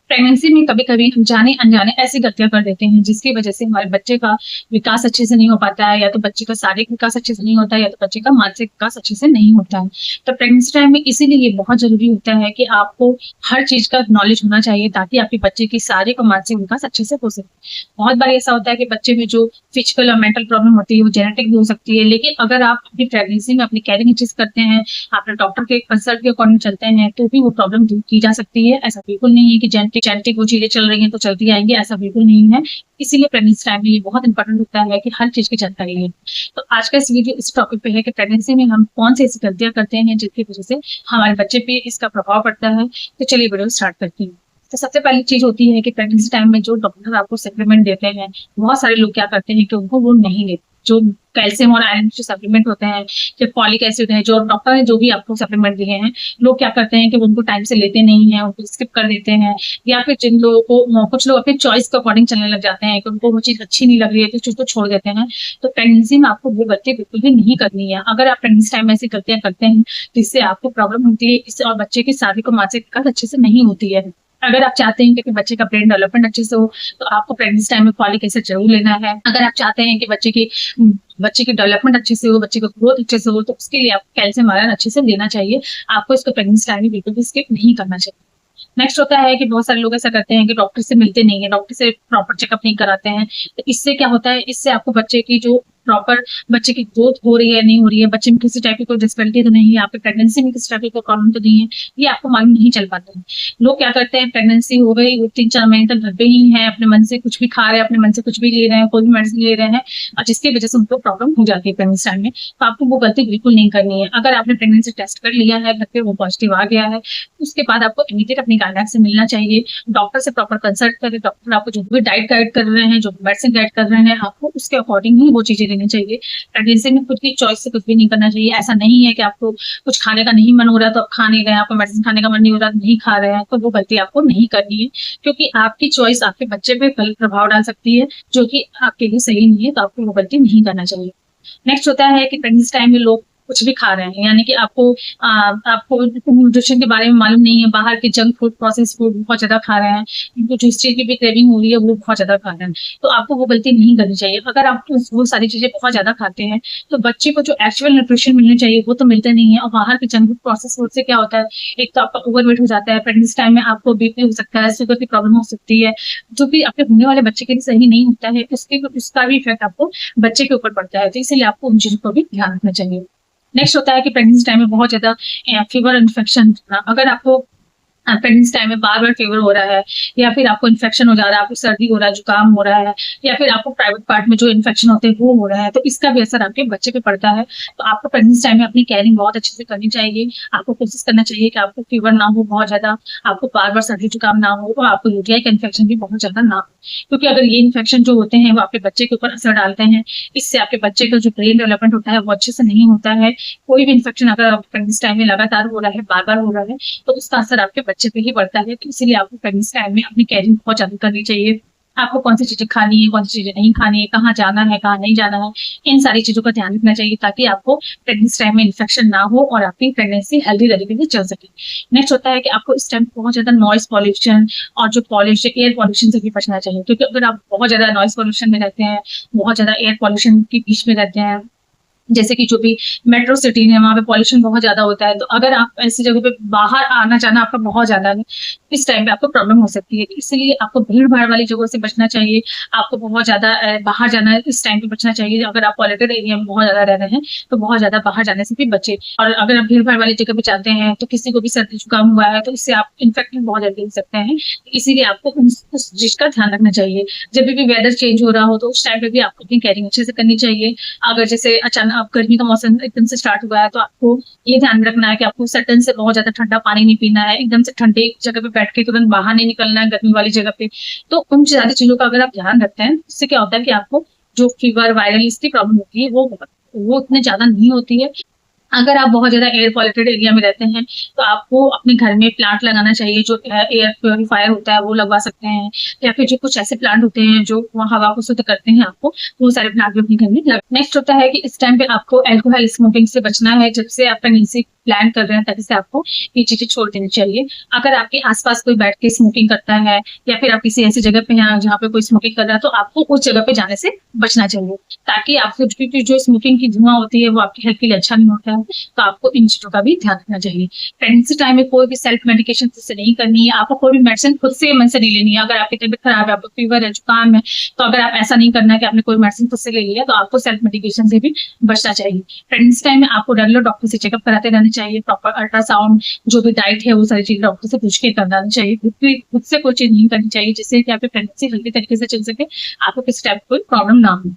Pregnancy में कभी-कभी हम जाने-अनजाने ऐसी गलतियाँ कर देते हैं जिसकी वजह से हमारे बच्चे का विकास अच्छे से नहीं हो पाता है, या तो बच्चे का शारीरिक विकास अच्छे से नहीं होता है, या तो बच्चे का मानसिक विकास अच्छे से नहीं होता है। तो प्रेगनेंसी टाइम में इसीलिए ये बहुत ज़रूरी होता है कि आपको हर चीज़ का नॉलेज होना चाहिए ताकि आपके बच्चे की शारीरिक और मानसिक विकास अच्छे से हो सके। बहुत बार ऐसा होता है कि बच्चे में जो फिजिकल और मेंटल प्रॉब्लम होती है वो जेनेटिक भी हो सकती है, लेकिन अगर आप अपनी प्रेगनेंसी में अपनी केयरिंग अच्छे से करते हैं, अपने डॉक्टर के कंसल्ट के अकॉर्डिंग चलते हैं, तो भी वो प्रॉब्लम दूर की जा सकती है। ऐसा बिल्कुल नहीं है कि जेनेटिक वो चीजें चल रही हैं तो चलती आएंगी, ऐसा बिल्कुल नहीं है। इसीलिए प्रेगनेंसी टाइम में ये बहुत इंपॉर्टेंट होता है कि हर चीज की जानकारी है। तो आज का इस वीडियो इस टॉपिक पे है कि प्रेगनेंसी में हम कौन सी ऐसी गलतियां करते हैं जिसकी वजह से हमारे बच्चे पे इसका प्रभाव पड़ता है। तो चलिए वीडियो स्टार्ट करते हैं। तो सबसे पहली चीज होती है कि प्रेगनेंसी टाइम में जो डॉक्टर आपको सप्लीमेंट देते हैं, बहुत सारे लोग क्या करते हैं कि उनको वो नहीं लेते। जो कैल्शियम और आयरन के सप्लीमेंट होते हैं, जो फॉलिक एसिड है, जो डॉक्टर ने जो भी आपको सप्लीमेंट दिए हैं, लोग क्या करते हैं कि उनको टाइम से लेते नहीं है, उनको स्किप कर देते हैं। या फिर जिन लोगों को, कुछ लोग अपने चॉइस के अकॉर्डिंग चलने लग जाते हैं कि उनको वो चीज अच्छी नहीं लग रही है तो चीज को छोड़ देते हैं। तो प्रेगनेंसी में आपको वो गलती बिल्कुल भी नहीं करनी है। अगर आप प्रेगनेंसी टाइम में ऐसी गलतियां करते हैं तो इससे आपको प्रॉब्लम होती है, इससे और बच्चे की शारीरिक और मानसिक विकास अच्छे से नहीं होती है। अगर आप चाहते हैं कि बच्चे का ब्रेन डेवलपमेंट अच्छे से हो तो आपको प्रेगनेंसी टाइम में फॉलिक एसिड जरूर लेना है। अगर आप चाहते हैं कि बच्चे की डेवलपमेंट अच्छे से हो, बच्चे का ग्रोथ अच्छे से हो, तो उसके लिए आपको कैल्शियम आयरन अच्छे से लेना चाहिए। आपको इसको प्रेगनेंसी टाइम में बिल्कुल भी स्किप नहीं करना चाहिए। नेक्स्ट होता है कि बहुत सारे लोग ऐसा करते हैं कि डॉक्टर से मिलते नहीं है, डॉक्टर से प्रॉपर चेकअप नहीं कराते हैं। तो इससे क्या होता है, इससे आपको बच्चे की जो प्रॉपर बच्चे की ग्रोथ हो रही है नहीं हो रही है, बच्चे में किसी टाइप की कोई डिसबिलिटी तो नहीं है, आपके प्रेगनेंसी में किसी टाइप की कोई प्रॉब्लम तो नहीं है, ये आपको मालूम नहीं चल पाता है। लोग क्या करते हैं, प्रेगनेंसी हो गई, वो 3-4 महीने तक घर पे ही है, अपने मन से कुछ भी खा रहे हैं, अपने मन से कुछ भी ले रहे हैं, कोई भी मेडिसिन ले रहे हैं, और जिसकी वजह से उनको प्रॉब्लम हो जाती है प्रेगनेंसी टाइम में। तो आपको वो गलती बिल्कुल नहीं करनी है। अगर आपने प्रेगनेंसी टेस्ट कर लिया है, घर पे वो पॉजिटिव आ गया है, उसके बाद आपको इमीडिएट अपनी गाइडेंस से मिलना चाहिए। डॉक्टर से प्रॉपर कंसल्ट करें, डॉक्टर आपको जो भी डाइट गाइड कर रहे हैं, जो मेडिसिन गाइड कर रहे हैं, आपको उसके अकॉर्डिंग ही वो चीजें लेनी चाहिए। प्रेगनेंसी में खुद की चॉइस से कुछ भी नहीं करना चाहिए। ऐसा नहीं है कि आपको कुछ खाने का नहीं मन हो रहा है तो आप खा नहीं रहे हैं, आपको मेडिसिन खाने का मन नहीं हो रहा नहीं खा रहे हैं, तो वो गलती आपको नहीं करनी है, क्योंकि आपकी चॉइस आपके बच्चे पे गलत प्रभाव डाल सकती है जो कि आपके लिए सही नहीं है। तो आपको वो गलती नहीं करना चाहिए। नेक्स्ट होता है कि प्रेगनेंसी टाइम में लोग कुछ भी खा रहे हैं, यानी कि आपको न्यूट्रिशन के बारे में मालूम नहीं है, बाहर के जंक फूड, प्रोसेस फूड बहुत ज्यादा खा रहे हैं, इनको जिस चीज की भी क्रेविंग हो रही है वो बहुत ज्यादा खा रहे हैं। तो आपको वो गलती नहीं करनी चाहिए। अगर आप वो सारी चीजें बहुत ज्यादा खाते हैं तो बच्चे को जो एक्चुअल न्यूट्रिशन मिलने चाहिए वो तो मिलते नहीं है। और बाहर के जंक फूड, प्रोसेस फूड से क्या होता है, एक तो आपका ओवरवेट हो जाता है, प्रेगनेंसी टाइम में आपको बीपी हो सकता है, शुगर की प्रॉब्लम हो सकती है, जो कि आपके होने वाले बच्चे के लिए सही नहीं होता है। उसका भी इफेक्ट आपको बच्चे के ऊपर पड़ता है। तो इसलिए आपको उन चीजों को भी ध्यान रखना चाहिए। नेक्स्ट होता है कि प्रेगनेंसी टाइम में बहुत ज्यादा फीवर इन्फेक्शन, अगर आपको प्रेगनेंसी टाइम में बार बार फीवर हो रहा है, या फिर आपको इन्फेक्शन हो जा रहा है, आपको सर्दी हो रहा है, जुकाम हो रहा है, या फिर आपको प्राइवेट पार्ट में जो इन्फेक्शन होते हैं वो हो रहा है, तो इसका भी असर आपके बच्चे पे पड़ता है। तो आपको प्रेगनेंसी टाइम में अपनी केयरिंग बहुत अच्छे से करनी चाहिए। आपको कोशिश करना चाहिए कि आपको फीवर ना हो बहुत ज्यादा, आपको बार बार सर्दी जुकाम ना हो, और आपको यूटीआई का इन्फेक्शन भी बहुत ज्यादा ना हो, क्योंकि अगर ये इन्फेक्शन जो होते हैं वो आपके बच्चे के ऊपर असर डालते हैं। इससे आपके बच्चे का जो ब्रेन डेवलपमेंट होता है वो अच्छे से नहीं होता है। कोई भी इन्फेक्शन अगर प्रेगनेंसी टाइम में लगातार हो रहा है, बार बार हो रहा है, तो उसका असर आपके बच्चे पे ही पड़ता है। तो इसीलिए आपको प्रेगनेंसी टाइम में अपनी केयरिंग बहुत ज्यादा करनी चाहिए। आपको कौन सी चीजें खानी है, कौन सी चीजें नहीं खानी है, कहाँ जाना है, कहाँ नहीं जाना है, इन सारी चीजों का ध्यान रखना चाहिए ताकि आपको प्रेगनेंसी टाइम में इन्फेक्शन ना हो और आपकी प्रेगनेंसी हेल्दी तरीके से चल सके। नेक्स्ट होता है कि आपको इस टाइम बहुत ज्यादा नॉइस पॉल्यूशन और जो पॉल्यूशन, एयर पॉल्यूशन से भी बचना चाहिए, क्योंकि अगर आप बहुत ज्यादा नॉइस पॉल्यूशन में रहते हैं, बहुत ज्यादा एयर पॉल्यूशन के बीच में रहते हैं, जैसे कि जो भी मेट्रो सिटी है वहां पे पॉल्यूशन बहुत ज्यादा होता है, तो अगर आप ऐसी जगह पे बाहर आना जाना आपका बहुत ज्यादा है, इस टाइम पे आपको प्रॉब्लम हो सकती है। इसलिए आपको भीड़ भाड़ वाली जगह से बचना चाहिए। आपको बहुत ज्यादा बाहर जाना इस टाइम पे बचना चाहिए। अगर आप पॉल्यूटेड एरिया में बहुत ज्यादा रह रहे हैं तो बहुत ज्यादा बाहर जाने से भी बचे। और अगर आप भीड़ भाड़ वाली जगह पे जाते हैं तो किसी को भी सर्दी जुकाम हुआ है तो इससे आप इन्फेक्टेड बहुत जल्दी हो सकते हैं। इसीलिए आपको उस चीज का ध्यान रखना चाहिए। जब भी वेदर चेंज हो रहा हो तो उस टाइम पे भी आपको अपनी केयरिंग अच्छे से करनी चाहिए। अगर जैसे अचानक अब गर्मी का मौसम एकदम से स्टार्ट हुआ है तो आपको ये ध्यान रखना है कि आपको सर्टन से बहुत ज्यादा ठंडा पानी नहीं पीना है, एकदम से ठंडे जगह पे बैठ के तुरंत बाहर नहीं निकलना है गर्मी वाली जगह पे। तो उन सारी चीजों का अगर आप ध्यान रखते हैं, इससे क्या होता है कि आपको जो फीवर, वायरल इसकी प्रॉब्लम होती है वो उतने ज्यादा नहीं होती है। अगर आप बहुत ज्यादा एयर पॉल्यूटेड एरिया में रहते हैं तो आपको अपने घर में प्लांट लगाना चाहिए, जो एयर प्योरीफायर होता है वो लगवा सकते हैं, या फिर जो कुछ ऐसे प्लांट होते हैं जो हवा को शुद्ध करते हैं, आपको वो सारे प्लांट भी अपने घर में लगा। नेक्स्ट होता है कि इस टाइम पे आपको अल्कोहल स्मोकिंग से बचना है। जब से आप प्रेगनेंसी प्लान कर रहे हैं तभी से आपको ये चीजें छोड़ देनी चाहिए। अगर आपके आसपास कोई बैठ के स्मोकिंग करता है या फिर आप किसी ऐसी जगह पे हैं जहाँ पे कोई स्मोकिंग कर रहा है, तो आपको उस जगह पे जाने से बचना चाहिए, ताकि आपको, क्योंकि जो स्मोकिंग की धुआं होती है वो आपकी हेल्थ के लिए अच्छा नहीं होता है। तो आपको इन चीजों का भी ध्यान रखना चाहिए। प्रेगनेंसी टाइम में कोई भी सेल्फ मेडिकेशन खुद से नहीं करनी है, आपको कोई भी मेडिसिन खुद से मन से नहीं लेनी है। अगर आपकी तबीयत खराब है, आपको फीवर है, जुकाम है, तो अगर आप ऐसा नहीं करना है कि आपने कोई मेडिसिन खुद से ले लिया, तो आपको सेल्फ मेडिकेशन से भी बचना चाहिए। प्रेगनेंसी टाइम में आपको रेगुलर डॉक्टर से चेकअप कराते रहना चाहिए, प्रॉपर अल्ट्रासाउंड, जो भी डाइट है वो सारी चीजें डॉक्टर से पूछ के करना चाहिए। खुद से कोई चीज नहीं करनी चाहिए जिससे कि आपकी प्रेगनेंसी हेल्थी तरीके से चल सके, आपको किसी टाइप कोई प्रॉब्लम ना हो।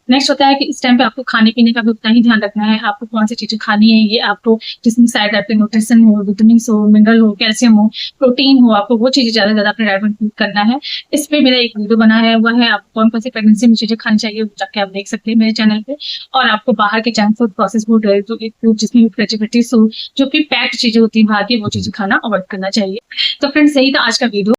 नेक्स्ट होता है कि इस टाइम पे आपको खाने पीने का भी उतना ही ध्यान रखना है, आपको कौन सी चीजें खानी है, ये आपको जिसमें शायद आपके न्यूट्रिशन हो, विटामिन हो, मिनरल हो, कैल्शियम हो, प्रोटीन हो, आपको वो चीजें ज्यादा ज्यादा अपने डाइट में इंक्लूड करना है। इस पे मेरा एक वीडियो बना है, वह है आप कौन कौन सी प्रेगनेंसी में चीजें खानी चाहिए, जाके आप देख सकते हैं मेरे चैनल पे। और आपको बाहर के junk food, process food, food जिसमें प्रेजर्वेटिव्स हो, जो कि पैक्ड चीजें होती है बाहर की, वो चीजें खाना अवॉइड करना चाहिए। तो फ्रेंड्स, यही था आज का वीडियो।